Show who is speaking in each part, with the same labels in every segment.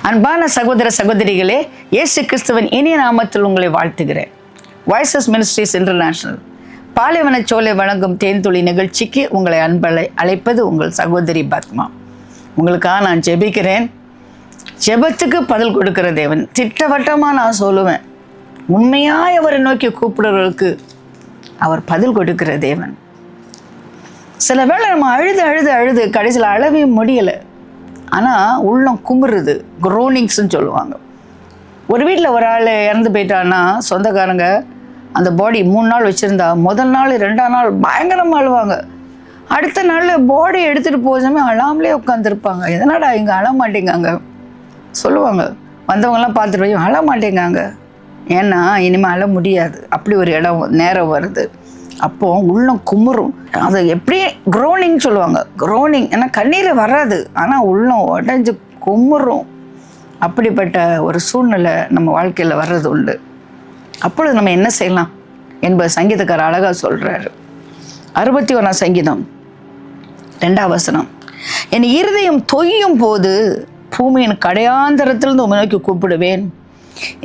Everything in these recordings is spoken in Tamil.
Speaker 1: அன்பான சகோதர சகோதரிகளே, இயேசு கிறிஸ்துவின் இனிய நாமத்தில் உங்களை வாழ்த்துகிறேன். வாய்ஸஸ் மினிஸ்ட்ரிஸ் இன்டர்நேஷனல் பாலைவனச்சோலை வழங்கும் தேன்துளி நிகழ்ச்சிக்கு உங்களை அன்பலை அழைப்பது உங்கள் சகோதரி பத்மா. உங்களுக்காக நான் ஜெபிக்கிறேன். ஜெபத்துக்கு பதில் கொடுக்கிற தேவன். திட்டவட்டமாக நான் சொல்லுவேன், உண்மையாய் அவரை நோக்கி கூப்பிடுறவர்களுக்கு அவர் பதில் கொடுக்கிற தேவன். சில வேளை நம்ம அழுது அழுது அழுது கடைசியில் அழவே முடியலை, ஆனால் உள்ளம் குமுறுது, குரோனிங்ஸ்ன்னு சொல்லுவாங்க. ஒரு வீட்டில் ஒரு ஆள் இறந்து போயிட்டான்னா சொந்தக்காரங்க அந்த பாடி 3 நாள் வச்சுருந்தா முதல் நாள் 2ஆம் நாள் பயங்கரமாக அழுவாங்க. அடுத்த நாளில் பாடி எடுத்துகிட்டு போகாமே அழாமலே உட்காந்துருப்பாங்க. எதனாடா இங்கே அழ மாட்டேங்காங்க சொல்லுவாங்க. வந்தவங்கெல்லாம் பார்த்துட்டு போய் அழ மாட்டேங்காங்க, ஏன்னா இனிமேல் அழ முடியாது, அப்படி ஒரு நேரம் வருது. அப்போ உள்ளம் குமுறும். அது எப்படி குரோனிங் சொல்லுவாங்க. குரோனிங் ஏன்னா கண்ணீர் வராது, ஆனால் உள்ளம் உடஞ்சி குமுறும். அப்படிப்பட்ட ஒரு சூழ்நிலை நம்ம வாழ்க்கையில் வர்றது உண்டு. அப்பொழுது நம்ம என்ன செய்யலாம் என்பது சங்கீதக்காரர் அழகாக சொல்கிறாரு. 61ஆம் சங்கீதம் 2ஆம் வசனம். என் இருதயம் தொய்யும் போது பூமியின் கடையாந்தரத்திலிருந்து உம்மை நோக்கி கூப்பிடுவேன்.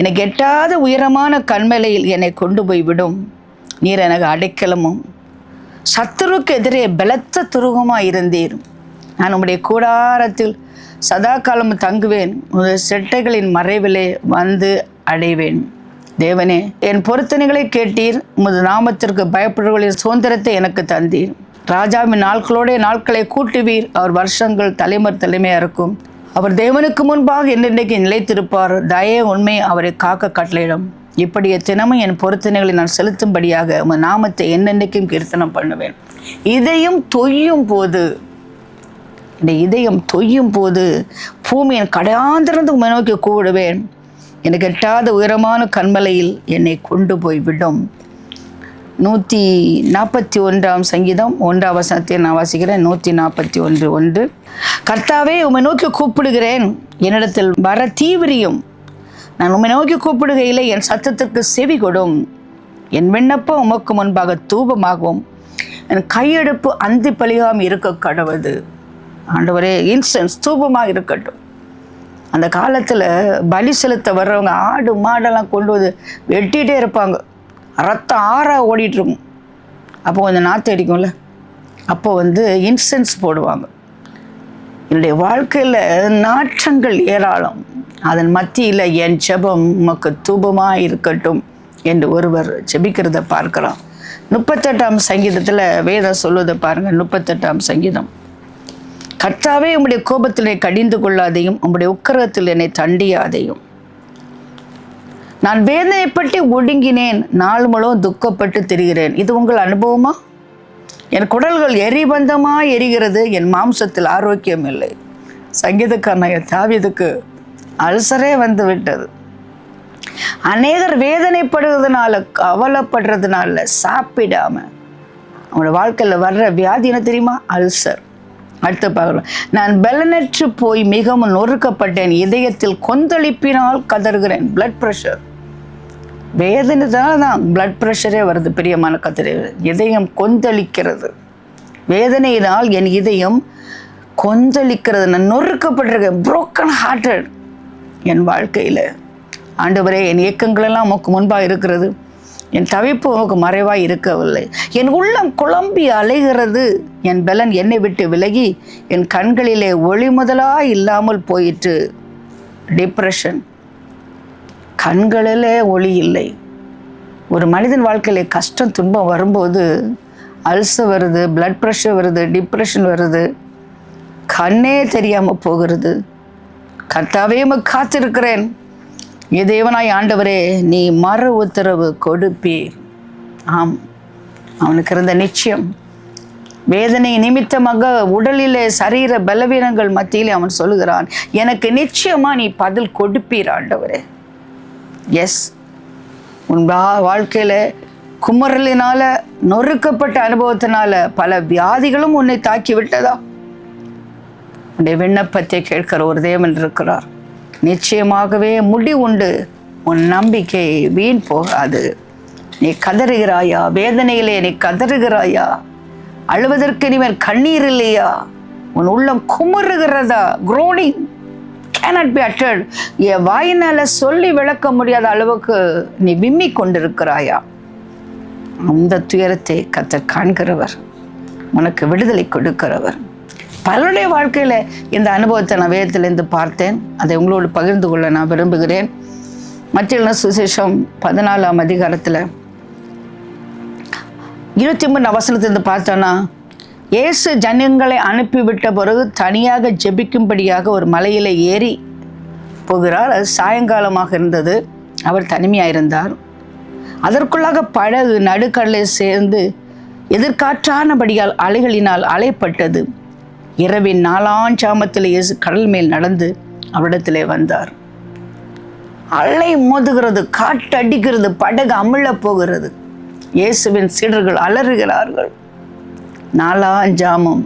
Speaker 1: எனக்கு எட்டாத உயரமான கண்மலையில் என்னை கொண்டு போய் விடும். நீர் எனக்கு அடைக்கலமும் சத்துருக்கு எதிரே பலத்த துருகமாக இருந்தீர். நான் உம்முடைய கூடாரத்தில் சதா காலம் தங்குவேன். உங்கள் செட்டைகளின் மறைவிலே வந்து அடைவேன். தேவனே, என் பொருத்தனைகளை கேட்டீர். உமது நாமத்திற்கு பயப்படுவர்களின் சுதந்திரத்தை எனக்கு தந்தீர். ராஜாவின் நாட்களை கூட்டுவீர். அவர் வருஷங்கள் தலைமையாக இருக்கும். அவர் தேவனுக்கு முன்பாக என்னென்றைக்கு நிலைத்திருப்பார். தய உண்மை அவரை காக்க கட்டளையிடும். இப்படியே தினமும் என் பொருத்தனைகளை நான் செலுத்தும்படியாக உங்கள் நாமத்தை என்னென்றைக்கும் கீர்த்தனம் பண்ணுவேன். இதயம் தொய்யும் போது, இந்த இதயம் தொய்யும் போது பூமியின் கடையாந்திருந்து உம்மை நோக்கி கூப்பிடுவேன். எனக்கு எட்டாத உயரமான கண்மலையில் என்னை கொண்டு போய் விடும். 141ஆம் சங்கீதம் 1ஆம் வசனத்தை நான் வாசிக்கிறேன். 141:1. கர்த்தாவே, உம்மை நோக்கி கூப்பிடுகிறேன், என்னிடத்தில் வர தீவிரியும். நான் உம்மை நோக்கி கூப்பிடுகையில் என் சத்தத்திற்கு செவி கொடும். என் விண்ணப்பம் உமக்கு முன்பாக தூபமாகவும் என் கையெடுப்பு அந்தி பலியாகவும் இருக்க கடவுது. ஆண்டவரே, இன்ஸ்டன்ஸ் தூபமாக இருக்கட்டும். அந்த காலத்தில் பலி செலுத்த வர்றவங்க ஆடு மாடெல்லாம் கொண்டு வந்து வெட்டிகிட்டே இருப்பாங்க. ரத்தம் ஆறாக ஓடிட்டுருக்கும். அப்போ கொஞ்சம் நாற்று அடிக்கும்ல, அப்போ இன்சென்ஸ் போடுவாங்க. என்னுடைய வாழ்க்கையில் நாற்றங்கள் ஏராளம். அதன் மத்தியில் என் ஜெபம் உமக்கு தூபமாக இருக்கட்டும் என்று ஒருவர் ஜெபிக்கிறத பார்க்கலாம். 38ஆம் சங்கீதத்தில் வேதம் சொல்வதை பாருங்கள். 38ஆம் சங்கீதம். கர்த்தாவே, உம்முடைய கோபத்தில் என்னை கடிந்து கொள்ளாதையும், உம்முடைய உக்கிரத்தில் என்னை தண்டியாதையும். நான் வேதனைப்பட்டு ஒடுங்கினேன், நாள் முழுவதும் துக்கப்பட்டு திரிகிறேன். இது உங்கள் அனுபவமா? என் குடல்கள் எரிபந்தமாக எரிகிறது, என் மாம்சத்தில் ஆரோக்கியம் இல்லை. சங்கீதக்காரன் தாவீதுக்கு அல்சரே வந்து விட்டது. அநேகர் வேதனைப்படுறதுனால, கவலைப்படுறதுனால சாப்பிடாம அவனோட வாழ்க்கையில் வர்ற வியாதி என்ன தெரியுமா? அல்சர். அடுத்து பார்க்கலாம். நான் பலனற்று போய் மிகவும் நொறுக்கப்பட்டேன், இதயத்தில் கொந்தளிப்பினால் கதறுகிறேன். பிளட் ப்ரெஷர், வேதனை தான் பிளட் ப்ரெஷரே வருது. பிரியமான கத்திர, இதயம் கொந்தளிக்கிறது. வேதனையினால் என் இதயம் கொந்தளிக்கிறது. நான் நொறுக்கப்பட்டிருக்கேன், புரோக்கன் ஹார்ட்டட். என் வாழ்க்கையில் ஆண்டவரே, என் இயக்கங்களெல்லாம் உமக்கு முன்பாக இருக்கிறது. என் தவிப்பு உமக்கு மறைவாய் இருக்கவில்லை. என் உள்ளம் குழம்பி அலைகிறது. என் பலன் என்னை விட்டு விலகி என் கண்களிலே ஒளி முதலாக இல்லாமல் போயிற்று. டிப்ரெஷன், கண்களிலே ஒளி இல்லை. ஒரு மனிதன் வாழ்க்கையிலே கஷ்டம் துன்பம் வரும்போது அல்சர் வருது, பிளட் ப்ரெஷர் வருது, டிப்ரெஷன் வருது, கண்ணே தெரியாமல் போகிறது. கர்த்தாவே, உமக்கு காத்திருக்கிறேன். தேவனாய் ஆண்டவரே, நீ மறு உத்தரவு கொடுப்பீர். ஆம், அவனுக்கு இருந்த நிச்சயம். வேதனை நிமித்தமாக உடலிலே சரீர பலவீனங்கள் மத்தியிலே அவன் சொல்லுகிறான், எனக்கு நிச்சயமாக நீ பதில் கொடுப்பீர் ஆண்டவரே. எஸ், உன் வாழ்க்கையில் குமரலினால, நொறுக்கப்பட்ட அனுபவத்தினால பல வியாதிகளும் உன்னை தாக்கி விட்டதா? உன்னுடைய விண்ணப்பத்தை கேட்கிற ஒரு தேவன் இருக்கிறார். நிச்சயமாகவே முடிவுண்டு. உன் நம்பிக்கை வீண் போகாது. நீ கதறுகிறாயா? வேதனையிலே நீ கதறுகிறாயா? அழுவதற்கு இனிமேல் கண்ணீர் இல்லையா? உன் உள்ளம் குமுறுகிறதா? குரோனிங். cannot be uttered. என் வாயினால சொல்லி விளக்க முடியாத அளவுக்கு நீ விம்மி கொண்டிருக்கிறாயா? அந்த துயரத்தை கர்த்தர் காண்கிறவர், உனக்கு விடுதலை கொடுக்கிறவர். பலருடைய வாழ்க்கையில் இந்த அனுபவத்தை நான் வேதத்திலிருந்து பார்த்தேன். அதை உங்களோடு பகிர்ந்து கொள்ள நான் விரும்புகிறேன். மத்திய சுவிசேஷம் 14ஆம் அதிகாரத்தில் 23 வசனத்திலிருந்து பார்த்தோன்னா, இயேசு ஜனங்களை அனுப்பிவிட்ட பிறகு தனியாக ஜெபிக்கும்படியாக ஒரு மலையில் ஏறி போகிறார். அது சாயங்காலமாக இருந்தது. அவர் தனிமையாக இருந்தார். அதற்குள்ளாக படகு நடுக்கடலை சேர்ந்து எதிர்காற்றானபடியால் அலைகளினால் அலைப்பட்டது. இரவின் 4ஆம் ஜாமத்தில் இயேசு கடல் மேல் நடந்து அவரிடத்திலே வந்தார். அலை மோதுகிறது, காற்று அடிக்கிறது, படகு அமிழ போகிறது. இயேசுவின் சீடர்கள் அலறுகிறார்கள். 4ஆம் ஜாமம்.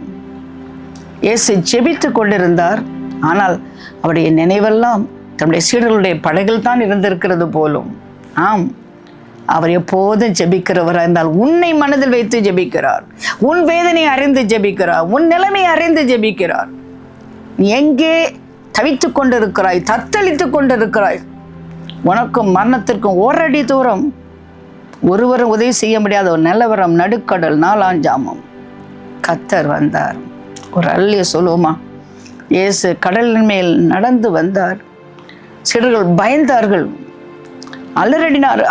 Speaker 1: இயேசு ஜெபித்து கொண்டிருந்தார். ஆனால் அவருடைய நினைவெல்லாம் தன்னுடைய சீடர்களுடைய படகில் தான் இருந்திருக்கிறது போலும். ஆம், அவர் எப்போதும் ஜெபிக்கிறவராக இருந்தால் உன்னை மனதில் வைத்து ஜெபிக்கிறார். உன் வேதனை அறிந்து ஜெபிக்கிறார். உன் நிலைமை அறிந்து ஜெபிக்கிறார். எங்கே தவித்து கொண்டிருக்கிறாய், தத்தளித்து கொண்டிருக்கிறாய், உனக்கும் மரணத்திற்கும் ஓரடி தூரம், ஒருவரும் உதவி செய்ய முடியாத ஒரு நிலவரம், நடுக்கடல், 4ஆம் ஜாமம். கர்த்தர் வந்தார். ஒரு அல்லிய சொல்லுவோமா? இயேசு கடலின் மேல் நடந்து வந்தார். சீடர்கள் பயந்தார்கள்,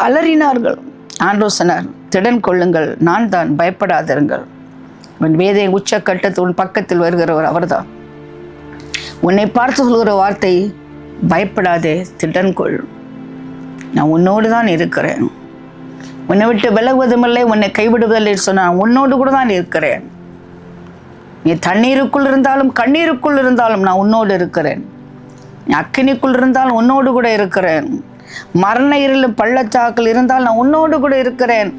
Speaker 1: அலறினார்கள். ஆண்டவர் சொன்னார், திடன் கொள்ளுங்கள், நான் தான், பயப்படாதிருங்கள். உன் வேதை உச்சக்கட்டத்தில் உன் பக்கத்தில் வருகிறவர் அவர்தான். உன்னை பார்த்து சொல்கிற வார்த்தை, பயப்படாதே, திடன் கொள், நான் உன்னோடு தான் இருக்கிறேன், உன்னை விட்டு விலகுவதுமில்லை, உன்னை கைவிடுவதில்லை சொன்னால் உன்னோடு கூட தான் இருக்கிறேன். நீ தண்ணீருக்குள் இருந்தாலும் கண்ணீருக்குள் இருந்தாலும் நான் உன்னோடு இருக்கிறேன். நீ அக்கினிக்குள் இருந்தாலும் உன்னோடு கூட இருக்கிறேன். மரண இருளும் பள்ளத்தாக்கில் இருந்தால் நான் உன்னோடு கூட இருக்கிறேன்.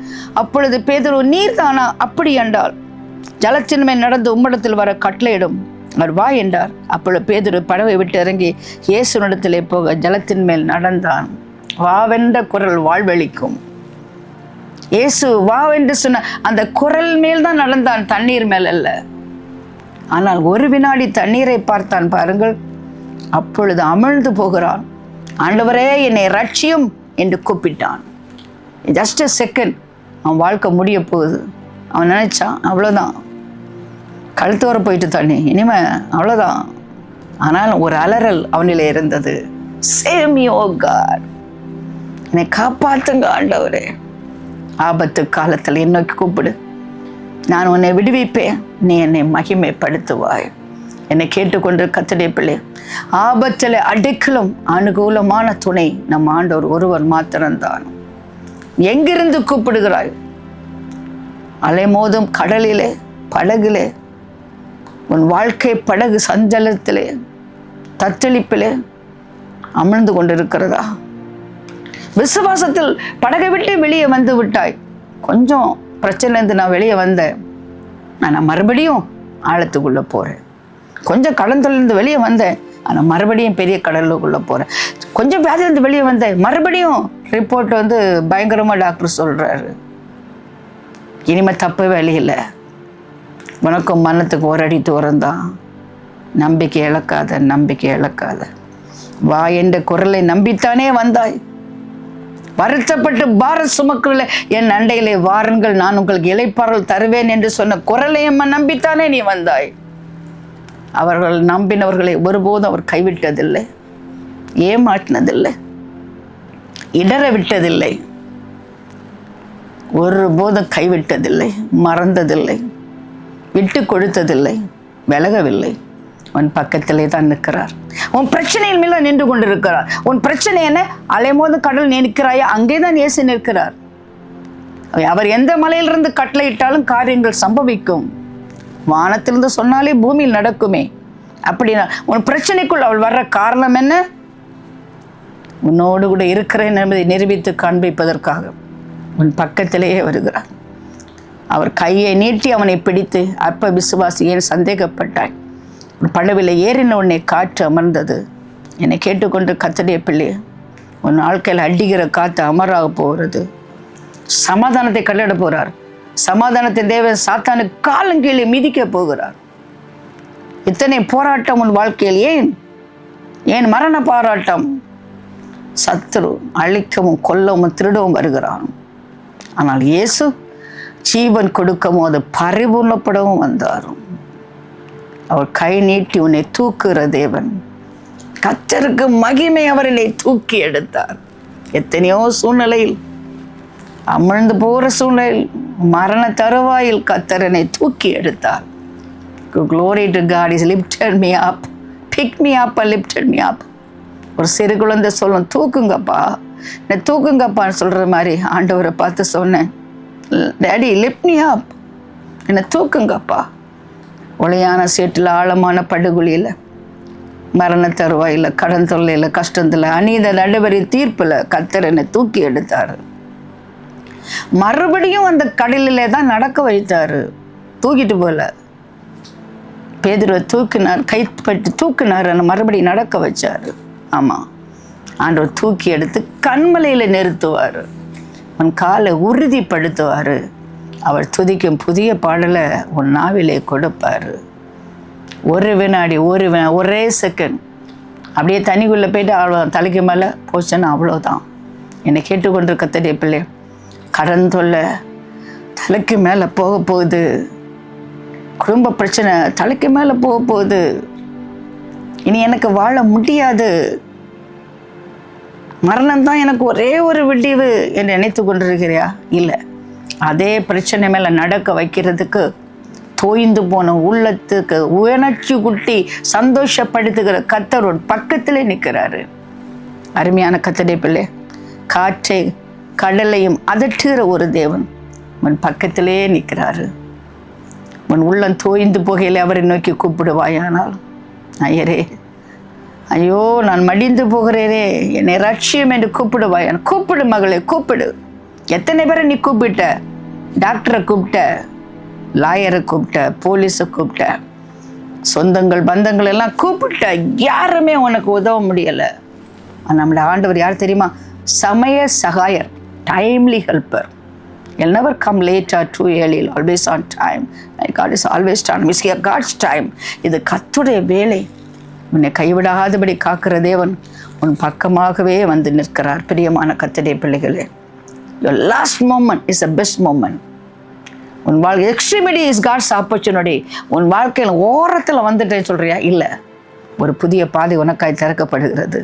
Speaker 1: அப்பொழுது பேதுரு, நீர் தானா? அப்படி என்றால் ஜலத்தின் மேல் நடந்து உம்மிடத்தில் வர கட்டளையிடும், அவர் வா என்றார். அப்பொழுது பேதுரு படவை விட்டு இறங்கி இயேசுவிடத்திலே போக ஜலத்தின் மேல் நடந்தான். வாவென்ற குரல் வாழ்வளிக்கும். இயேசு வாவென்று சொன்ன அந்த குரல் மேல் தான் நடந்தான், தண்ணீர் மேல் அல்ல. ஆனால் ஒரு வினாடி தண்ணீரை பார்த்தான் பாருங்கள். அப்பொழுது அமிழ்ந்து போகிறான். ஆண்டவரே, என்னை ரட்சியும் என்று கூப்பிட்டான். ஜஸ்ட் எ செகண்ட், அவன் வாழ்க்கை முடிய போகுது. அவன் நினைச்சான் அவ்வளோதான், கழுத்து வர போயிட்டு தண்ணி, இனிமே அவ்வளோதான். ஆனால் ஒரு அலறல் அவனிலே இருந்தது. சேவ் மீ ஓ காட், என்னை காப்பாத்துங்க ஆண்டவரே. ஆபத்து காலத்தில் என்னை கூப்பிடு, நான் உன்னை விடுவிப்பேன், நீ என்னை மகிமைப்படுத்துவாய். என்னை கேட்டுக்கொண்டு கர்த்தருடைய பிள்ளை, ஆபத்தில் அடைக்கலும் அனுகூலமான துணை நம் ஆண்டவர் ஒருவர் மாத்திரம்தான். எங்கிருந்து கூப்பிடுகிறாய்? அலைமோதும் கடலிலே, படகிலே, உன் வாழ்க்கை படகு சஞ்சலத்திலே, தத்தளிப்பிலே அமிழ்ந்து கொண்டிருக்கிறதா? விசுவாசத்தில் படகை விட்டு வெளியே வந்து விட்டாய். கொஞ்சம் பிரச்சனைலேருந்து நான் வெளியே வந்தேன், நான் மறுபடியும் ஆழத்துக்குள்ளே போகிறேன். கொஞ்சம் கடந்தொழிலிருந்து வெளியே வந்தேன், ஆனால் மறுபடியும் பெரிய கடலுக்குள்ளே போகிறேன். கொஞ்சம் வியாதியிலேருந்து வெளியே வந்தேன், மறுபடியும் ரிப்போர்ட் பயங்கரமாக டாக்டர் சொல்கிறாரு, இனிமேல் தப்பு வேலையில்லை, உனக்கும் மரணத்துக்கு ஒரு அடி தூரம் தான். நம்பிக்கை இழக்காத, நம்பிக்கை இழக்காத. வா என்ற குரலை நம்பித்தானே வந்தாய். வருத்தப்பட்டு பாரத் சுமக்கல என் அண்டையிலே வாருங்கள், நான் உங்களுக்கு இளைப்பாறல் தருவேன் என்று சொன்ன குரலையும் நம்பித்தானே நீ வந்தாய். அவர்கள் நம்பினவர்களை ஒருபோதும் அவர் கைவிட்டதில்லை, ஏமாற்றினதில்லை, இடற விட்டதில்லை, ஒருபோதும் கைவிட்டதில்லை, மறந்ததில்லை, விட்டு கொடுத்ததில்லை, விலகவில்லை. உன் பக்கத்திலே தான் நிற்கிறார். உன் பிரச்சனையின் மேல நின்று கொண்டிருக்கிறார். உன் பிரச்சனை என்ன? அலைமோது கடல் நிற்கிறாயா? அங்கே தான் இயேசு நிற்கிறார். அவர் எந்த மலையிலிருந்து கட்டளையிட்டாலும் காரியங்கள் சம்பவிக்கும். வானத்திலிருந்து சொன்னாலே பூமியில் நடக்குமே. அப்படின்னா உன் பிரச்சனைக்குள் அவள் வர்ற காரணம் என்ன? உன்னோடு கூட இருக்கிறேன் என்பதை நிரூபித்து காண்பிப்பதற்காக உன் பக்கத்திலேயே வருகிறார். அவர் கையை நீட்டி அவனை பிடித்து, அற்ப விசுவாசி, ஏன் சந்தேகப்பட்டாய்? படவில் ஏறின உடனே காற்று அமர்ந்தது. என்னை கேட்டுக்கொண்டு கர்த்தருடைய பிள்ளை, உன் வாழ்க்கையில் அடிக்கிற காற்று அமராக போகிறது. சமாதானத்தை கட்டிட போகிறார். சமாதானத்தின் தேவன் சாத்தானுக்கு காலங்கீழே மிதிக்க போகிறார். இத்தனை போராட்டம் உன் வாழ்க்கையில் ஏன்? ஏன் மரண பாராட்டம்? சத்துரு அழிக்கவும் கொல்லவும் திருடவும் வருகிறான். ஆனால் இயேசு ஜீவன் கொடுக்கவும் அது பரிபூர்ணப்படவும் வந்தார். அவர் கை நீட்டி உன்னை தூக்குகிற தேவன். கர்த்தருக்கு மகிமை அவர்களை தூக்கி எடுத்தார். எத்தனையோ சூழ்நிலையில், அமிழ்ந்து போகிற சூழ்நிலையில், மரண தருவாயில் கர்த்தரனை தூக்கி எடுத்தார். Glory to God, He's lifted me up, picked me up and lifted me up. ஒரு சிறு குழந்தை சொல்லும், தூக்குங்கப்பா, என்னை தூக்குங்கப்பான்னு சொல்கிற மாதிரி ஆண்டவரை பார்த்து சொன்னேன், டேடி லிஃப்ட் மீ அப், என்னை தூக்குங்கப்பா. ஒளையான சேற்றில், ஆழமான படுகொலியில், மரண தருவாயில், கடன் தொல்லையில், கஷ்டத்தில், அநீத நடுவரி தீர்ப்பில் கர்த்தர் என்னை தூக்கி எடுத்தார். மறுபடியும் அந்த கடலிலே தான் நடக்க வைத்தார். தூக்கிட்டு போல பேதுருவை தூக்கினார், கைப்பற்றி தூக்கினார், மறுபடியும் நடக்க வச்சார். ஆமாம், ஆண்டவர் தூக்கி எடுத்து கண்மலையில் நிறுத்துவார், உன் காலை உறுதிப்படுத்துவார். அவர் துதிக்கும் புதிய பாடலை உன் நாவிலே கொடுப்பார். ஒரு வினாடி, ஒரே செகண்ட் அப்படியே தண்ணிக்குள்ளே போயிட்டு அவ்வளோ தலைக்கு மேலே போச்சுன்னா அவ்வளோதான். என்னை கேட்டுக்கொண்டிருக்க கர்த்தருடைய பிள்ளை, கடன் தொல்லை தலைக்கு மேலே போக போகுது, குடும்ப பிரச்சனை தலைக்கு மேலே போக போகுது, இனி எனக்கு வாழ முடியாது, மரணம்தான் எனக்கு ஒரே ஒரு விடிவு என்று நினைத்து கொண்டிருக்கிறியா? இல்லை, அதே பிரச்சனை மேலே நடக்க வைக்கிறதுக்கு தோய்ந்து போன உள்ளத்துக்கு உணர்ச்சி குட்டி சந்தோஷப்படுத்துகிற கர்த்தர் பக்கத்திலே நிற்கிறாரு. அருமையான கர்த்தருடைய பிள்ளை, காற்றை கடலையும் அதட்டுகிற ஒரு தேவன் உன் பக்கத்திலே நிற்கிறாரு. உன் உள்ளம் தோய்ந்து போகையில் அவரை நோக்கி கூப்பிடுவாயானால், ஐயரே, ஐயோ நான் மடிந்து போகிறேனே, என்னை ரட்சியம் என்று கூப்பிடுவாயான். கூப்பிடு மகளே, கூப்பிடு. எத்தனை பேரை நீ கூப்பிட்ட? டாக்டரை கூப்பிட்ட, லாயரை கூப்பிட்ட, போலீஸை கூப்பிட்ட, சொந்தங்கள் பந்தங்கள் எல்லாம் கூப்பிட்ட, யாருமே உனக்கு உதவ முடியலை. நம்மளோட ஆண்டவர் யார் தெரியுமா? சமய சகாயர், timely helper. You'll never come late or too early, always on time. God is always on. Miss here God's time. இது கர்த்தருடைய வேலை. உன்னை கைவிடாதபடி காக்கிற தேவன் உன் பக்கமாகவே வந்து நிற்கிறார். பிரியமான கர்த்தருடைய பிள்ளைகளே, your last moment is the best moment. உன் வாழ்க்கை எக்ஸ்ட்ரீமிட்டி இஸ் காட்ஸ் ஆப்பர்ச்சுனிட்டி. உன் வாழ்க்கையில் ஓரத்தில் வந்துட்டே சொல்றியா? இல்லை, ஒரு புதிய பாதை உனக்காய் திறக்கப்படுகிறது.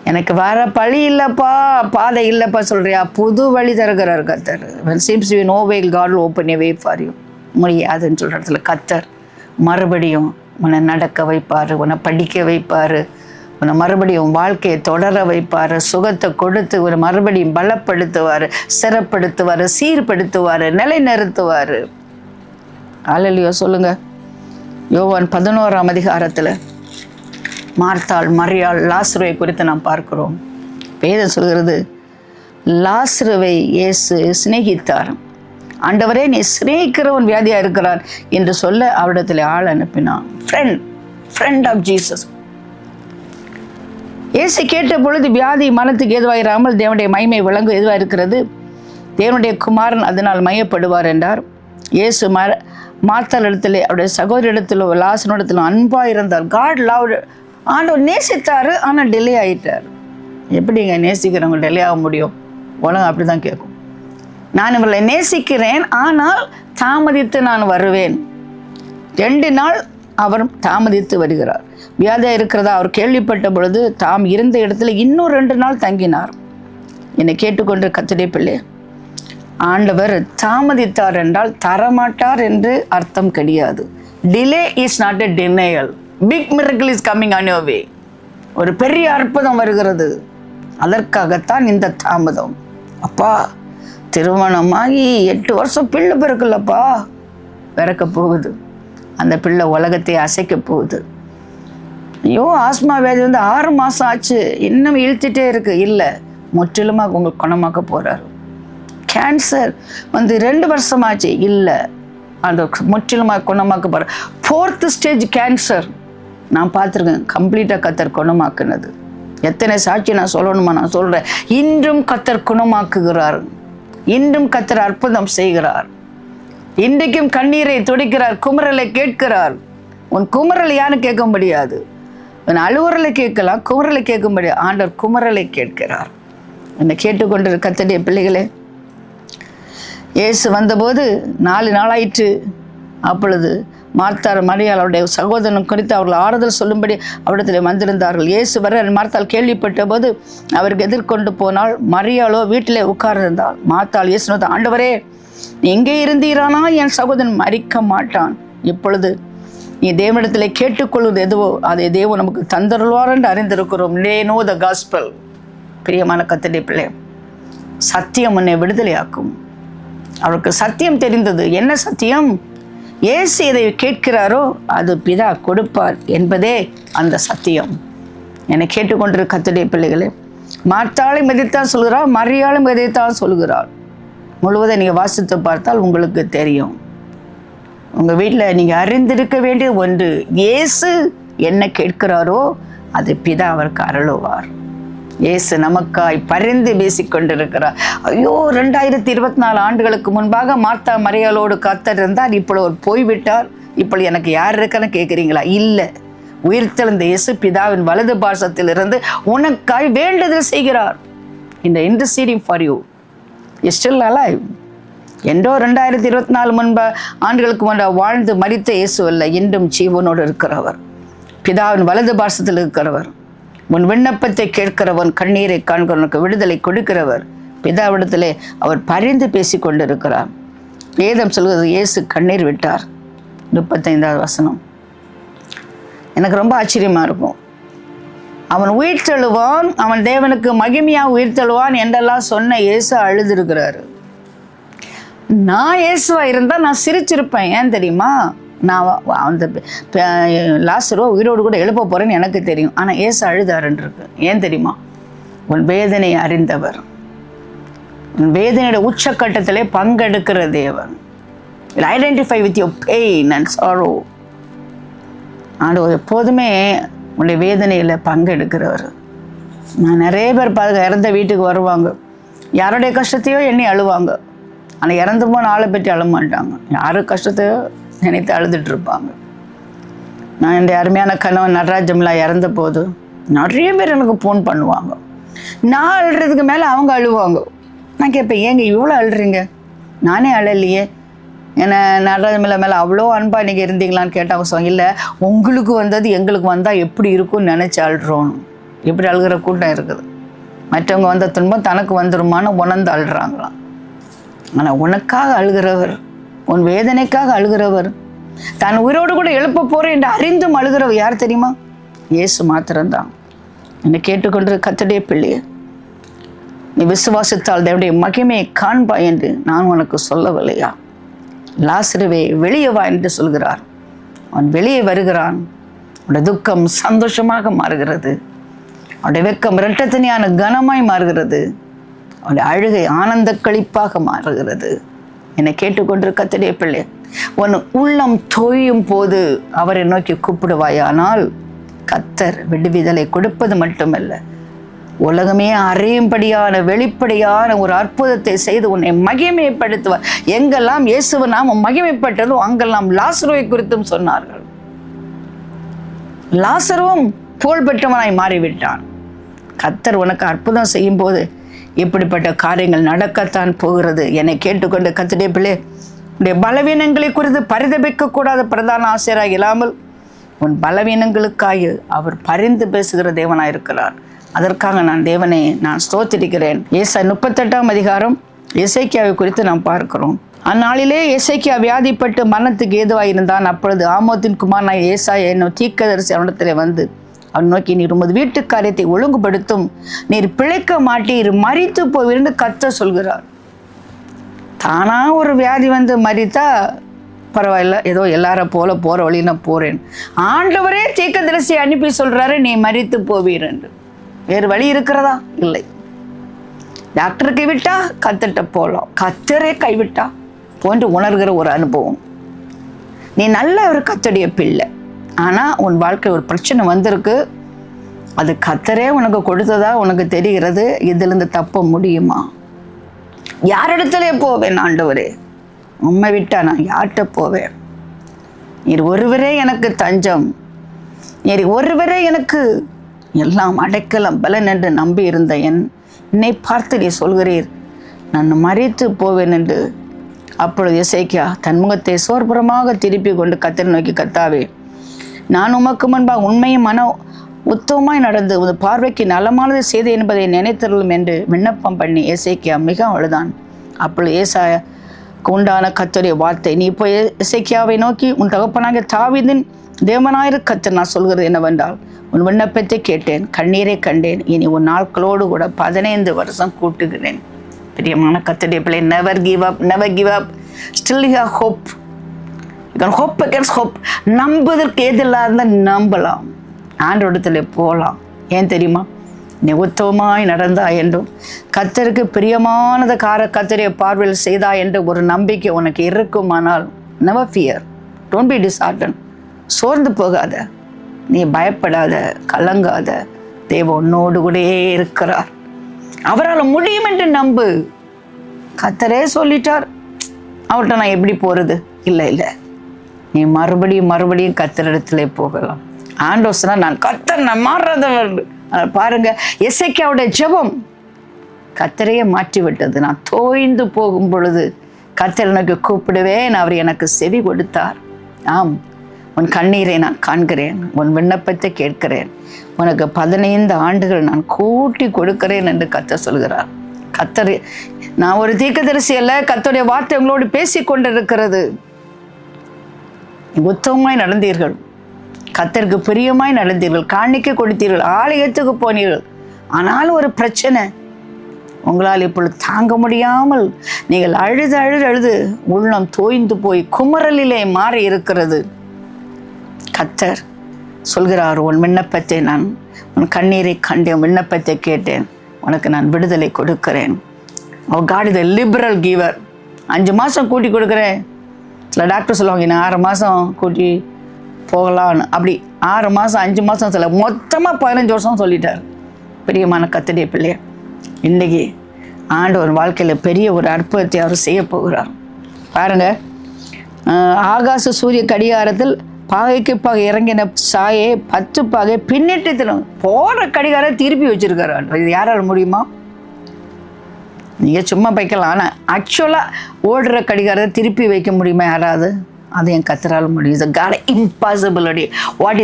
Speaker 1: எனக்கு வர பழி இல்லைப்பா, பாதை இல்லைப்பா சொல்கிறியா? புது வழி தருகிறார் கர்த்தர். when seems to be no way, God will open a way for you. முடியாதுன்னு சொல்கிற இடத்துல கர்த்தர் மறுபடியும் உன்னை நடக்க வைப்பார், உன்னை படிக்க வைப்பார், உன்னை மறுபடியும் வாழ்க்கையை தொடர வைப்பார், சுகத்தை கொடுத்து உன்னை மறுபடியும் பலப்படுத்துவார், சிறப்படுத்துவார், சீர்படுத்துவார், நிலைநிறுத்துவார். அல்லேலூயா சொல்லுங்க. யோவான் 11ஆம் அதிகாரத்தில் மார்த்தாள், மரியாள், லாசருவை குறித்து நாம் பார்க்கிறோம். வேதம் சொல்கிறது, லாசருவை இயேசு சிநேகித்தார். ஆண்டவரே, நீ சிநேகிக்கிறவன் வியாதியாக இருக்கிறான் என்று சொல்ல அவரிடத்தில் ஆள் அனுப்பினான். Friend of Jesus. இயேசு கேட்ட பொழுது, வியாதி மனத்துக்கு ஏதுவாயிராமல் தேவனுடைய மகிமை விளங்கு எதுவாக இருக்கிறது, தேவனுடைய குமாரன் அதனால் மையப்படுவார் என்றார். இயேசு மார்த்தாள் இடத்துல, அவருடைய சகோதரி இடத்துல, லாசரிடத்திலும் அன்பாக இருந்தார். God love. ஆண்டவர் நேசித்தார், ஆனால் டிலே ஆகிட்டார். எப்படிங்க நேசிக்கிறவங்க டிலே ஆக முடியும்? உலகம் அப்படி தான் கேட்கும். நான் இவர்களை நேசிக்கிறேன், ஆனால் தாமதித்து நான் வருவேன். 2 நாள் அவர் தாமதித்து வருகிறார். வியாதியாக இருக்கிறதா அவர் கேள்விப்பட்ட பொழுது தாம் இருந்த இடத்துல இன்னும் 2 நாள் தங்கினார். என்னை கேட்டுக்கொண்டு கர்த்தருடைய பிள்ளை, ஆண்டவர் தாமதித்தார் என்றால் தரமாட்டார் என்று அர்த்தம் கிடையாது. Delay is not a denial. Big miracle is coming on your way. ஒரு பெரிய அற்புதம் வருகிறது, அதற்காகத்தான் இந்த தாமதம். அப்பா, திருமணமாகி 8 வருஷம் பிள்ளை பிறக்கலப்பா, பிறக்க போகுது. அந்த பிள்ளை உலகத்தை அசைக்க போகுது. ஐயோ, ஆஸ்மா வியாதி வந்து 6 மாதம் ஆச்சு, இன்னும் இழுத்துட்டே இருக்கு. இல்லை, முற்றிலுமாக உங்களுக்கு குணமாக்க போகிறார். கேன்சர் வந்து 2 வருஷமாச்சு. இல்லை, அந்த முற்றிலுமாக குணமாக்க போகிறார். 4th ஸ்டேஜ் கேன்சர் நான் பார்த்துருக்கேன், கம்ப்ளீட்டாக கர்த்தர் குணமாக்குனது. எத்தனை சாட்சி நான் சொல்லணுமா? நான் சொல்கிறேன். இன்றும் கர்த்தர் குணமாக்குகிறார், இன்றும் கர்த்தர் அற்புதம் செய்கிறார். இன்றைக்கும் கண்ணீரை துடைக்கிறார், குமரலை கேட்கிறார். உன் குமரல் யாரும் கேட்க முடியாது. அழுவுறலை கேட்கலாம், குமரலை கேட்கும்படி ஆண்டவர் குமரலை கேட்கிறார். என்னை கேட்டுக்கொண்டிருக்கிற கர்த்தருடைய பிள்ளைகளே, இயேசு வந்தபோது 4 நாளாயிற்று. அப்பொழுது மார்த்தார் மரியாள் அவருடைய சகோதரன் குறித்து அவர்கள் ஆறுதல் சொல்லும்படி அவரிடத்தில் வந்திருந்தார்கள். இயேசு வர மார்த்தாள் கேள்விப்பட்ட போது அவருக்கு எதிர்கொண்டு போனால், மரியாளோ வீட்டிலே உட்கார்ந்திருந்தாள். மார்த்தாள் இயேசு, ஆண்டவரே, நீ எங்கே இருந்தீரானா என் சகோதரன் மரிக்க மாட்டான். இப்பொழுது நீ தேவனிடத்தில் கேட்டுக்கொள்வது எதுவோ அதை தேவன் நமக்கு தந்தருள்வார் என்று அறிந்திருக்கிறோம். No the gospel. பிரியமான கர்த்தருடைய பிள்ளை, சத்தியம் உன்னை விடுதலையாக்கும். அவருக்கு சத்தியம் தெரிந்தது. என்ன சத்தியம்? இயேசு எதை கேட்கிறாரோ அது பிதா கொடுப்பார் என்பதே அந்த சத்தியம். என்னை கேட்டுக்கொண்டிருக்கிற கர்த்தருடைய பிள்ளைகளே, மார்த்தாளும் எதைத்தான் சொல்கிறாள், மரியாளும் எதைத்தான் சொல்கிறாள். முழுவதும் நீங்கள் வாசித்து பார்த்தால் உங்களுக்கு தெரியும். உங்கள் வீட்டில் நீங்கள் அறிந்திருக்க வேண்டிய ஒன்று, இயேசு என்ன கேட்கிறாரோ அது பிதா அவருக்கு அருளுவார். இயேசு நமக்காய் பரிந்து பேசிக்கொண்டிருக்கிறார். ஐயோ, 2024 ஆண்டுகளுக்கு முன்பாக மார்த்தா மரியாளோடு கர்த்தர் இருந்தார், இப்பொழுது அவர் போய்விட்டார், இப்பொழுது எனக்கு யார் இருக்கன்னு கேட்குறீங்களா? இல்லை, உயிர்த்தெழுந்த இயேசு பிதாவின் வலது பாசத்தில் இருந்து உனக்காய் வேண்டுதல் செய்கிறார். இந்த interceding for you is still alive. என்றோ 2024 ஆண்டுகளுக்கு முன்பாக வாழ்ந்து மரித்த இயேசு அல்ல, இன்றும் ஜீவனோடு இருக்கிறவர், பிதாவின் வலது பாசத்தில் இருக்கிறவர். உன் விண்ணப்பத்தை கேட்கிறவன், கண்ணீரை காண்கிறவனுக்கு விடுதலை கொடுக்கிறவர். பிதாவிடத்திலே அவர் பரிந்து பேசி கொண்டிருக்கிறார். வேதம் சொல்கிறது, இயேசு கண்ணீர் விட்டார். 35வது வசனம் எனக்கு ரொம்ப ஆச்சரியமா இருக்கும். அவன் உயிர்த்தெழுவான், அவன் தேவனுக்கு மகிமையாக உயிர்த்தெழுவான் என்றெல்லாம் சொன்ன இயேசு அழுதுருக்கிறாரு. நான் இயேசுவா இருந்தால் நான் சிரிச்சிருப்பேன். ஏன் தெரியுமா? நான் அந்த லாசரோ உயிரோடு கூட எழுப்ப போகிறேன்னு எனக்கு தெரியும். ஆனால் இயேசு அழுதாருன்றிருக்கு. ஏன் தெரியுமா? உன் வேதனை அறிந்தவர், உன் வேதனையோட உச்சக்கட்டத்திலே பங்கெடுக்கிற தேவன். Identify with your pain and sorrow. ஆண்டவர் எப்போதுமே உன்னுடைய வேதனையில் பங்கெடுக்கிறவர். நான் நிறைய பேர் பார்க்க இறந்த வீட்டுக்கு வருவாங்க, யாருடைய கஷ்டத்தையோ எண்ணி அழுவாங்க. ஆனால் இறந்து போன ஆளை பற்றி அழ மாட்டாங்க, யாரு கஷ்டத்தையோ நினைத்து அழுதுட்டு இருப்பாங்க. நான் என்னுடைய அருமையான கணவன் நடராஜம்லாம் இறந்த போது நிறைய பேர் எனக்கு ஃபோன் பண்ணுவாங்க. நான் அழுறதுக்கு மேலே அவங்க அழுவாங்க. நான் கேட்பேன், ஏங்க இவ்வளோ அழுறீங்க? நானே அழலையே. ஏன்னா நடராஜமில்ல மேலே அவ்வளோ அன்பா நீங்கள் இருந்தீங்களான்னு கேட்டாங்க. சொன்னாங்க, இல்லை, உங்களுக்கு வந்தது எங்களுக்கு வந்தால் எப்படி இருக்கும்னு நினச்சி அழுறோன்னு. இப்படி அழுகிற கூட்டம் இருக்குது. மற்றவங்க வந்த துன்பம் தனக்கு வந்துருமான்னு உணர்ந்து அழுறாங்களாம். ஆனால் உனக்காக அழுகிறவர், உன் வேதனைக்காக அழுகிறவர், தான் உயிரோடு கூட எழுப்ப போகிறேன் என்று அறிந்தும் அழுகிறவர் யார் தெரியுமா? இயேசு மாத்திரம்தான். என்னை கேட்டுக்கொண்டு கர்த்தருடைய பிள்ளையே, நீ விசுவாசித்தால் தேவனுடைய மகிமையை காண்பாய் என்று நான் உனக்கு சொல்லவில்லையா? லாசருவே, வெளியே வா என்று சொல்கிறார். அவன் வெளியே வருகிறான். அவனுடைய துக்கம் சந்தோஷமாக மாறுகிறது. அவனுடைய வெக்கம் இரட்டத்தனியான கனமாய் மாறுகிறது. அவனுடைய அழுகை ஆனந்த களிப்பாக மாறுகிறது. என்னை கேட்டுக்கொண்டு கர்த்தருடைய பிள்ளை, உன் உள்ளம் தோயும் போது அவரை நோக்கி கூப்பிடுவாயானால் கர்த்தர் விடுவிதலை கொடுப்பது மட்டுமல்ல, உலகமே அறியும்படியான வெளிப்படையான ஒரு அற்புதத்தை செய்து உன்னை மகிமைப்படுத்துவார். எங்கெல்லாம் இயேசுவின் நாமம் மகிமைப்பட்டதோ அங்கெல்லாம் லாசருவை குறித்தும் சொன்னார்கள். லாசருவும் புகழ்பெற்றவனாய் மாறிவிட்டான். கர்த்தர் உனக்கு அற்புதம் செய்யும் போது இப்படிப்பட்ட காரியங்கள் நடக்கத்தான் போகிறது. என்னை கேட்டுக்கொண்டு கர்த்தருடைய பிள்ளை, உன்னுடைய பலவீனங்களை குறித்து பரிதபிக்கக்கூடாத பிரதான ஆசிரியராக இல்லாமல் உன் பலவீனங்களுக்காக அவர் பரிந்து பேசுகிற தேவனாயிருக்கிறார். அதற்காக நான் தேவனை ஸ்தோத்திரிக்கிறேன். ஏசாயா 38ஆம் அதிகாரம் எசேக்கியாவை குறித்து நாம் பார்க்கிறோம். அந்நாளிலே எசேக்கியா வியாதிப்பட்டு மரணத்துக்கு ஏதுவாயிருந்தான். அப்பொழுது ஆமோத்தின் குமாரனாய் ஏசாயா என்னும் தீர்க்கதரிசி அவனிடத்திலே வந்து அவன் நோக்கி, நீர் உமது வீட்டு காரியத்தை ஒழுங்குபடுத்தும், நீர் பிழைக்க மாட்டீர், மரித்து போவீர்னு கர்த்தர் சொல்கிறார். தானா ஒரு வியாதி வந்து மரித்தா பரவாயில்ல, ஏதோ எல்லார போல போகிற வழி நான் போகிறேன். ஆண்டவரே தீர்க்கதரிசி அனுப்பி சொல்கிறாரு, நீ மரித்து போவீர் என்று. வேறு வழி இருக்கிறதா? இல்லை. டாக்டர் கைவிட்டா கர்த்தர்கிட்ட போகலாம், கர்த்தரே கைவிட்டா போன்று உணர்கிற ஒரு அனுபவம். நீ நல்ல ஒரு கர்த்தருடைய பிள்ளை, ஆனால் உன் வாழ்க்கை ஒரு பிரச்சனை வந்திருக்கு, அது கர்த்தரே உனக்கு கொடுத்ததா உனக்கு தெரிகிறது. இதிலிருந்து தப்ப முடியுமா? யாரிடத்திலே போவேன் ஆண்டவரே? உம்மை விட்டா நான் யார்கிட்ட போவேன்? நீர் ஒருவரே எனக்கு தஞ்சம். நீர் ஒருவரே எனக்கு எல்லாம் அடைக்கலம் பலன் என்று நம்பி இருந்த என்னை பார்த்து நீ சொல்கிறீர் நான் மரித்து போவேன் என்று. அப்பொழுது எசேக்கியா தன் முகத்தை சோர்புறமாக திருப்பி கொண்டு கர்த்தரை நோக்கி, கர்த்தாவே, நான் உமக்கு முன்பாக உண்மையும் மன உத்தமமாய் நடந்து உமது பார்வைக்கு நலமானது செய்து என்பதை நினைத்தருளும் என்று விண்ணப்பம் பண்ணி எசேக்கியா மிக அழுதான். அப்பொழுது ஏசாயாவுக்கு உண்டான கர்த்தருடைய வார்த்தை, நீ போய் எசேக்கியாவை நோக்கி, உன் தகப்பனாகிய தாவீதின் தேவனாயிரு கர்த்தர் நான் சொல்கிறது என்னவென்றால், உன் விண்ணப்பத்தை கேட்டேன், கண்ணீரை கண்டேன், இனி உன் நாட்களோடு கூட 15 வருஷம் கூட்டுகிறேன். பிரியமான கர்த்தருடைய பிள்ளை, never give up, never give up. Still you have hope. You can hope against hope. நம்புவதற்கு எதிராக இருந்தால் நம்பலாம், ஆண்டவரிடத்துல போகலாம். ஏன் தெரியுமா? நீ உத்தமமாய் நடந்தா என்றும் கர்த்தருக்கு பிரியமானத கர்த்தருடைய பார்வையில் செய்தா என்று ஒரு நம்பிக்கை உனக்கு இருக்குமானால், நெவர் ஃபியர், டோன்ட் பி டிஸ்ஹார்ட்டன்ட். சோர்ந்து போகாத, நீ பயப்படாத, கலங்காத. தேவன் உன்னோடு கூட இருக்கிறார். அவரால் முடியும் என்று நம்பு. கர்த்தரே சொல்லிட்டார், அவர்கிட்ட நான் எப்படி போகிறது? இல்லை, நீ மறுபடியும் கர்த்தரிடத்திலே போகலாம். ஆண்டவர் சொன்னா, நான் கர்த்தர், நான் மாறாதவர். பாருங்க, எசேக்கியாவுடைய ஜெபம் கர்த்தரையே மாற்றி விட்டது. நான் தோய்ந்து போகும் பொழுது கர்த்தர் எனக்கு கூப்பிடுவேன், அவர் எனக்கு செவி கொடுத்தார். ஆம், உன் கண்ணீரை நான் காண்கிறேன், உன் விண்ணப்பத்தை கேட்கிறேன், உனக்கு 15 ஆண்டுகள் நான் கூட்டி கொடுக்கிறேன் என்று கர்த்தர் சொல்கிறார். கர்த்தர், நான் ஒரு தீர்க்கதரிசி அல்ல, கர்த்தருடைய வார்த்தை உங்களோடு பேசி கொண்டிருக்கிறது. உத்தமமாய் நடந்தீர்கள், கர்த்தருக்கு பிரியமாய் நடந்தீர்கள், காணிக்கை கொடுத்தீர்கள், ஆலயத்துக்கு போனீர்கள். ஆனாலும் ஒரு பிரச்சனை, உங்களால் இப்பொழுது தாங்க முடியாமல் நீங்கள் அழுது உள்ளம் தோய்ந்து போய் குமரலிலே மாறி இருக்கிறது. கர்த்தர் சொல்கிறார், உன் விண்ணப்பத்தை நான், உன் கண்ணீரை கண்டேன், விண்ணப்பத்தை கேட்டேன், உனக்கு நான் விடுதலை கொடுக்கிறேன். Oh God is a liberal giver. 5 மாதம் கூட்டி கொடுக்குறேன். சில டாக்டர் சொல்லுவாங்க, நான் 6 மாதம் கூட்டி போகலான்னு. அப்படி 6 மாதம் 5 மாதம் சொல்ல, மொத்தமாக 15 வருஷம் சொல்லிட்டார். பிரியமான கர்த்தருடைய பிள்ளைய, இன்றைக்கி ஆண்டவர் வாழ்க்கையில் பெரிய ஒரு அற்புதத்தை அவர் செய்ய போகிறார். பாருங்க, ஆகாச சூரிய கடிகாரத்தில் பாகைக்கு பாகை இறங்கின சாயை 10 பாகை பின்னிட்டு தினம் போகிற கடிகாரம் திருப்பி வச்சிருக்காரு. இது யாரால் முடியுமா? நீங்கள் சும்மா வைக்கலாம், ஆனால் ஆக்சுவலாக ஓடுற கடிகாரத்தை திருப்பி வைக்க முடியுமா யாராவது? அது என் கர்த்தரால் முடியும். Is God impossibility. What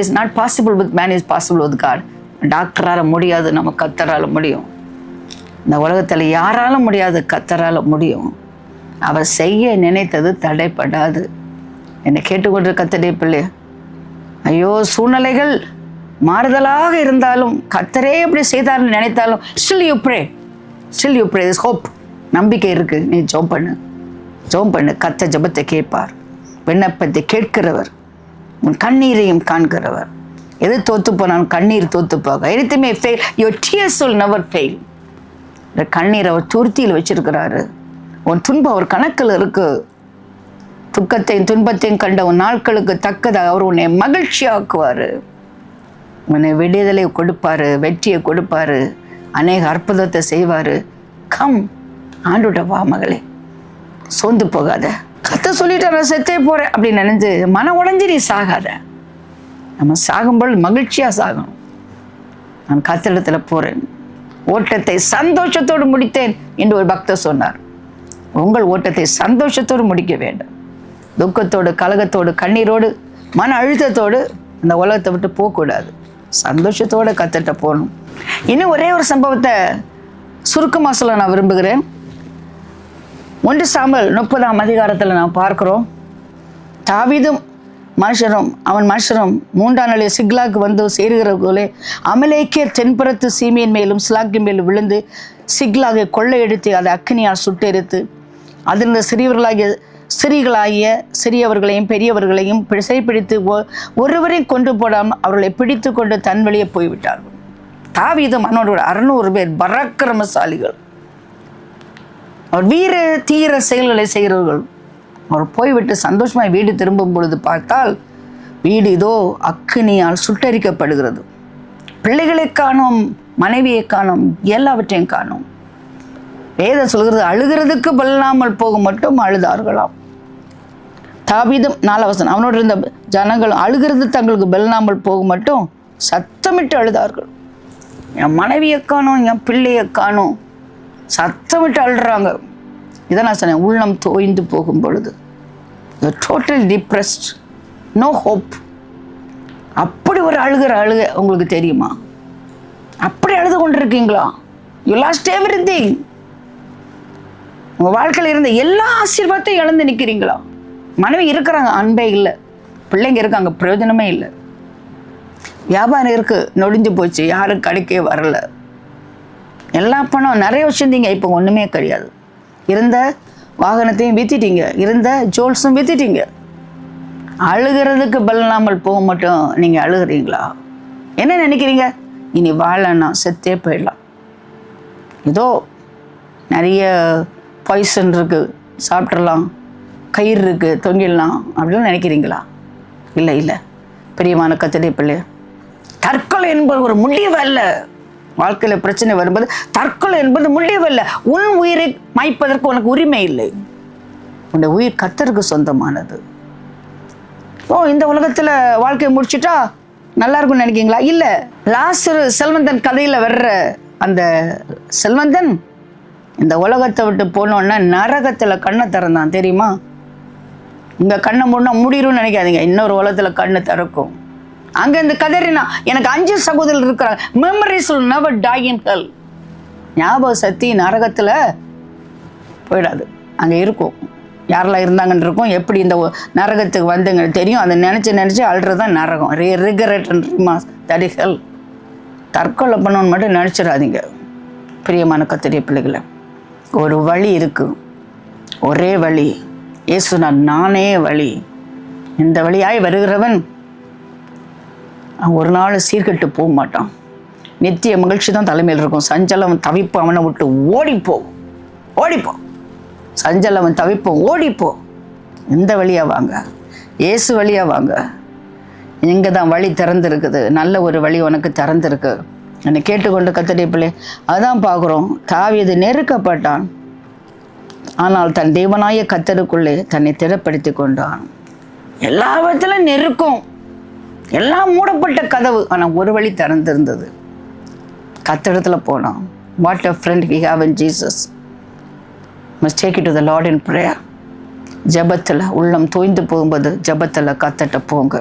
Speaker 1: is not possible with man is possible with God. டாக்டரால் முடியாது, நம்ம கர்த்தரால் முடியும். இந்த உலகத்தில் யாராலும் முடியாது, கர்த்தரால் முடியும். அவர் செய்ய நினைத்தது தடைப்படாது. என்னை கேட்டுக்கொண்டு கர்த்தருடைய பிள்ளை, ஐயோ சூழ்நிலைகள் மாறுதலாக இருந்தாலும் கர்த்தரே எப்படி செய்தார்னு நினைத்தாலும் still you pray, this hope. நம்பிக்கை இருக்குது. நீ ஜெபம் பண்ணு. கர்த்தர் ஜெபத்தை கேட்பார், விண்ணப்பத்தை கேட்கிறவர், உன் கண்ணீரையும் காண்கிறவர். எது தோத்து போனாலும் கண்ணீர் தோத்து போக, anything fail, your tears will never fail. இந்த கண்ணீர் அவர் துருத்தியில் வச்சிருக்கிறாரு. உன் துன்பம் அவர் கணக்கில் இருக்கு. துக்கத்தையும் துன்பத்தையும் கண்ட உன் நாட்களுக்கு தக்கதாக அவர் உன்னை மகிழ்ச்சியாக்குவார். உன்னை விடுதலை கொடுப்பாரு, வெற்றியை கொடுப்பாரு, அநேக அற்புதத்தை செய்வார். கம், ஆண்டுட வா மகளே, சோர்ந்து போகாத. கர்த்தர் சொல்லிட்டு நான் செத்தே போகிறேன் அப்படின்னு நினைஞ்சு மன உடைஞ்சு நீ சாகாத. நம்ம சாகும்போது மகிழ்ச்சியாக சாகணும். நான் கர்த்தரிடத்தில் போகிறேன், ஓட்டத்தை சந்தோஷத்தோடு முடித்தேன் என்று ஒரு பக்தர் சொன்னார். உங்கள் ஓட்டத்தை சந்தோஷத்தோடு முடிக்க வேண்டும். துக்கத்தோடு, கலகத்தோடு, கண்ணீரோடு, மன அழுத்தத்தோடு அந்த உலகத்தை விட்டு போகக்கூடாது. சந்தோஷத்தோடு கர்த்தர்கிட்ட போகணும். இன்னும் ஒரே ஒரு சம்பவத்தை சுருக்கமாக சொல்ல நான் விரும்புகிறேன். 1 சாமுவேல் 30ஆம் அதிகாரத்தில் நாம் பார்க்கிறோம். தாவீதும் மனுஷரும் 3ஆம் நாளில் சிக்லாக்கு வந்து சேருகிறவர்களே, அமலேக்கியர் தென்புறத்து சீமையின் மேலும் சிலாக்கின் மேலும் விழுந்து சிக்லாகை கொள்ளையடித்து அதை அக்கினியால் சுட்டெரித்து அதிலிருந்த சிறியவர்களாகிய சிறியவர்களையும் பெரியவர்களையும் சிறைப்பிடித்து ஒருவரையும் கொண்டு போடாமல் அவர்களை பிடித்து கொண்டு தன் வழியே போய்விட்டார்கள். தாவீதும் அவனோட 600 பேர் பராக்கிரமசாலிகள், அவர் வீர தீர செயல்களை செய்கிறவர்கள். அவர் போய்விட்டு சந்தோஷமாய் வீடு திரும்பும் பொழுது பார்த்தால் வீடு இதோ அக்கினியால் சுட்டரிக்கப்படுகிறது. பிள்ளைகளை காணோம், மனைவியை காணோம், எல்லாவற்றையும் காணோம். வேதம் சொல்கிறது, அழுகிறதுக்கு பல்லாமல் போக மட்டும் அழுதார்களாம். தாவீதும் 4 வசனம், அவனோடு இருந்த ஜனங்கள் அழுகிறது தங்களுக்கு பெல்லாமல் போக மட்டும் சத்தமிட்டு அழுதார்கள். என் மனைவியை காணும், என் பிள்ளையை காணும், சத்தமிட்டு அழுறாங்க. இதை நான் சொன்னேன், உள்ளம் தோய்ந்து போகும் பொழுது, டோட்டல் டிப்ரெஸ்ட், நோ ஹோப். அப்படி ஒரு அழுகை உங்களுக்கு தெரியுமா? அப்படி அழுது கொண்டிருக்கீங்களா? You last everything. உங்கள் வாழ்க்கையில் இருந்த எல்லா ஆசீர்வாதத்தையும் இழந்து நிற்கிறீங்களா? மனைவி இருக்கிறாங்க, அன்பே இல்லை. பிள்ளைங்க இருக்காங்க, பிரயோஜனமே இல்லை. வியாபாரம் இருக்குது, நொடிஞ்சு போச்சு, யாரும் கடைக்கே வரல. எல்லா பணம் நிறைய வச்சுருந்தீங்க, இப்போ ஒன்றுமே கிடையாது. இருந்த வாகனத்தையும் விற்றுட்டீங்க, இருந்த ஜுவல்ஸும் விற்றுட்டீங்க. அழுகிறதுக்கு பலனாமல் போக மட்டும் நீங்கள் அழுகிறீங்களா? என்ன நினைக்கிறீங்க? இனி வாழனா செத்தே போயிடலாம், ஏதோ நிறைய பாய்சன் இருக்குது, சாப்பிட்றலாம், கயிறு இருக்குது, தொங்கிடலாம் அப்படின்னு நினைக்கிறீங்களா? இல்லை இல்லை, பிரியமான கர்த்தருடைய பிள்ளை, தற்கொலை என்பது ஒரு முடிவல்ல. வாழ்க்கையில் பிரச்சனை வரும்போது தற்கொலை என்பது முடிவல்ல. உன் உயிரை மாய்ப்பதற்கு உனக்கு உரிமை இல்லை. உன்னுடைய உயிர் கர்த்தருக்கு சொந்தமானது. இந்த உலகத்தில் வாழ்க்கையை முடிச்சுட்டா நல்லா இருக்கும்னு நினைக்கிங்களா? இல்லை. லாசரு செல்வந்தன் கதையில் வர்ற அந்த செல்வந்தன் இந்த உலகத்தை விட்டு போனோன்னா நரகத்தில் கண்ணை திறந்தான், தெரியுமா? இங்கே கண்ணை மூடினா முடியும்னு நினைக்காதீங்க, இன்னொரு உலகத்தில் கண்ணை திறக்கும். அங்கே இந்த கதறினா, எனக்கு 5 சகோதரர் இருக்கிறாங்க. Memories will never die in hell. ஞாபக சக்தி நரகத்தில் போயிடாது, அங்கே இருக்கும். யாரெல்லாம் இருந்தாங்கன்னு இருக்கும். எப்படி இந்த நரகத்துக்கு வந்துங்கன்னு தெரியும். அதை நினச்சி அழுறது தான் நரகம். ரிகரெட் அண்ட் ரிமாஸ், தட் இஸ் ஹெல். தற்கொலை பண்ணணும்னு மட்டும் நினச்சிடாதீங்க. பிரியமான கர்த்தருடைய பிள்ளைகளை, ஒரு வழி இருக்குது, ஒரே வழி. இயேசு நானே வழி. இந்த வழியாய் வருகிறவன் ஒரு நாள் சீர்கெட்டு போக மாட்டான். நித்திய மகிழ்ச்சி தான் தலைமையில் இருக்கும். சஞ்சலம் தவிப்பு அவனை விட்டு ஓடிப்போ. சஞ்சலம் தவிப்போ, ஓடிப்போ. இந்த வழியாக வாங்க, இயேசு வழியாக வாங்க. இங்கே தான் வழி திறந்துருக்குது, நல்ல ஒரு வழி உனக்கு திறந்துருக்கு. என்னை கேட்டுக்கொண்டு கர்த்தருடைய பிள்ளை, அதான் பார்க்குறோம். தாவீது நெருக்கப்பட்டான், ஆனால் தன் தேவனாய கர்த்தருக்குள்ளே தன்னை திடப்படுத்தி கொண்டான். எல்லா விதத்திலும் நெருக்கம், எல்லாம் மூடப்பட்ட கதவு, ஆனால் ஒரு வழி திறந்திருந்தது. கர்த்தரிடத்தில் போனான். What a friend we have in Jesus. must take it to the Lord in prayer. ஜபத்தில் உள்ளம் தோய்ந்து போகும்போது ஜபத்தில் கர்த்தர்ட்ட போங்க.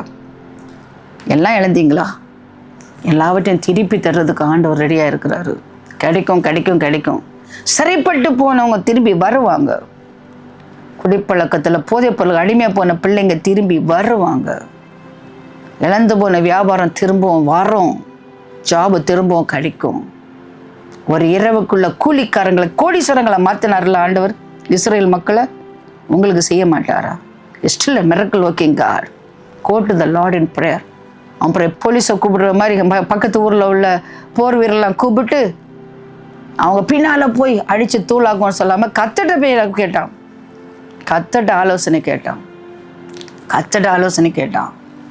Speaker 1: எல்லாம் இழந்தீங்களா? எல்லாவற்றையும் திருப்பி தர்றதுக்கு ஆண்டவர் ரெடியாக இருக்கிறாரு. கிடைக்கும். சரிப்பட்டு போனவங்க திரும்பி வருவாங்க. குடிப்பழக்கத்தில் போதை பொருள் அடிமையாக போன பிள்ளைங்க திரும்பி வருவாங்க. இழந்து போன வியாபாரம் திரும்பவும் வரும். ஜாபு திரும்பவும் கிடைக்கும். ஒரு இரவுக்குள்ள கூலிக்காரங்களை கோடீஸ்வரங்களை மாற்றினார்ல ஆண்டவர் இஸ்ரேல் மக்களை, உங்களுக்கு செய்ய மாட்டாரா? Still miracle working God. Go to the Lord in prayer. அப்புறம் போலீஸை கூப்பிடுற மாதிரி பக்கத்து ஊரில் உள்ள போர் வீரர்லாம் கூப்பிட்டு அவங்க பின்னால் போய் அடித்து தூளாக்கும்னு சொல்லாமல் கர்த்தர்ட்ட போய் கேட்டான். கர்த்தர்ட்ட ஆலோசனை கேட்டான்.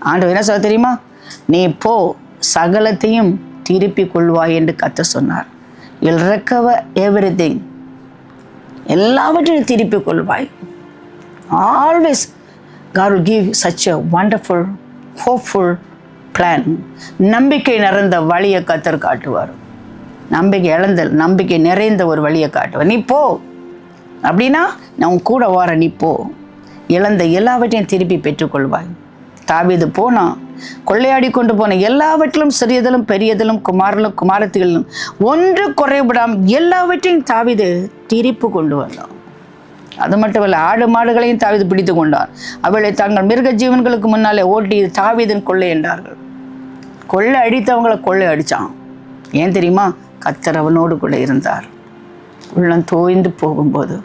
Speaker 1: ஆண்டவர் என்ன சொல்ல தெரியுமா? நீ போ, சகலத்தையும் திருப்பி கொள்வாய் என்று கர்த்தர் சொன்னார். You'll recover everything. எல்லாவற்றையும் திருப்பி கொள்வாய். Always God will give such a wonderful, hopeful plan. நம்பிக்கை நிறைந்த வழியை கர்த்தர் காட்டுவார். நம்பிக்கை நிறைந்த ஒரு வழியை காட்டுவார். நீ போ அப்படின்னா நான் உன் கூட வர, நீ போ. இழந்த எல்லாவற்றையும் திருப்பி பெற்றுக்கொள்வாய். தாவீது போனான். கொள்ளையாடி கொண்டு போன எல்லாவற்றிலும் சிறியதிலும் பெரியதிலும் குமாரத்திலும் ஒன்று குறைபடாமல் எல்லாவற்றையும் தாவீது திருப்பி கொண்டு வந்தான். அது மட்டுமல்ல, ஆடு மாடுகளையும் தாவீது பிடித்து கொண்டான். அவளை தங்கள் மிருக ஜீவன்களுக்கு முன்னாலே ஓட்டி தாவீதின் கொள்ளை என்றார்கள். கொள்ளை அடித்தவங்களை கொள்ளை அடித்தான். ஏன் தெரியுமா? கர்த்தர் அவனோடு கூட இருந்தார். உள்ளம் தோய்ந்து போகும்போது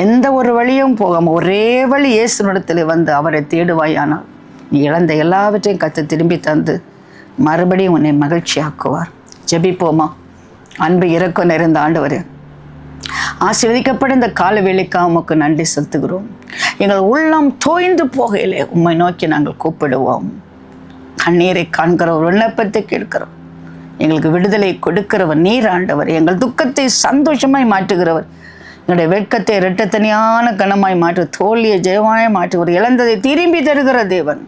Speaker 1: எந்த ஒரு வழியும் போகாமல் ஒரே வழி இயேசுனிடத்தில் வந்து அவரை தேடுவாயானால் நீ இழந்த எல்லாவற்றையும் கர்த்தர் திரும்பி தந்து மறுபடியும் உன்னை மகிழ்ச்சியாக்குவார். ஜெபிப்போமா? அன்பு இரக்கம் நிறைந்த ஆண்டவரே, ஆசீர்வதிக்கப்பட்ட இந்த கால வேளைக்காக உமக்கு நன்றி செலுத்துகிறோம். எங்கள் உள்ளம் தோய்ந்து போகையிலே உம்மை நோக்கி நாங்கள் கூப்பிடுவோம். கண்ணீரை காண்கிற ஒரு விண்ணப்பத்தை கேட்கிறோம். எங்களுக்கு விடுதலை கொடுக்கிறவர் நீர் ஆண்டவர். எங்கள் துக்கத்தை சந்தோஷமாய் மாற்றுகிறவர். எங்களுடைய வெட்கத்தை இரட்டத்தனியான கனமாய் மாற்று, தோல்வியை ஜெயமாய் மாற்று, ஒரு இழந்ததை திரும்பி தருகிற தேவன்.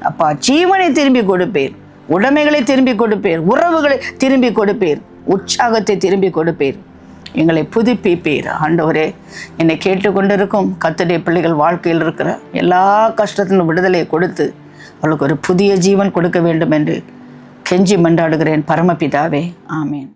Speaker 1: அப்பா, ஜீவனை திரும்பி கொடுப்பேன், உடைமைகளை திரும்பி கொடுப்பேன், உறவுகளை திரும்பி கொடுப்பேன், உற்சாகத்தை திரும்பி கொடுப்பேன், எங்களை புதுப்பிப்பீர். ஆண்டவரே, என்னை கேட்டுக்கொண்டிருக்கும் கர்த்தருடைய பிள்ளைகள் வாழ்க்கையில் இருக்கிற எல்லா கஷ்டத்திலும் விடுதலையை கொடுத்து அவளுக்கு ஒரு புதிய ஜீவன் கொடுக்க வேண்டும் என்று கெஞ்சி மன்றாடுகிறேன் பரமபிதாவே. ஆமேன்.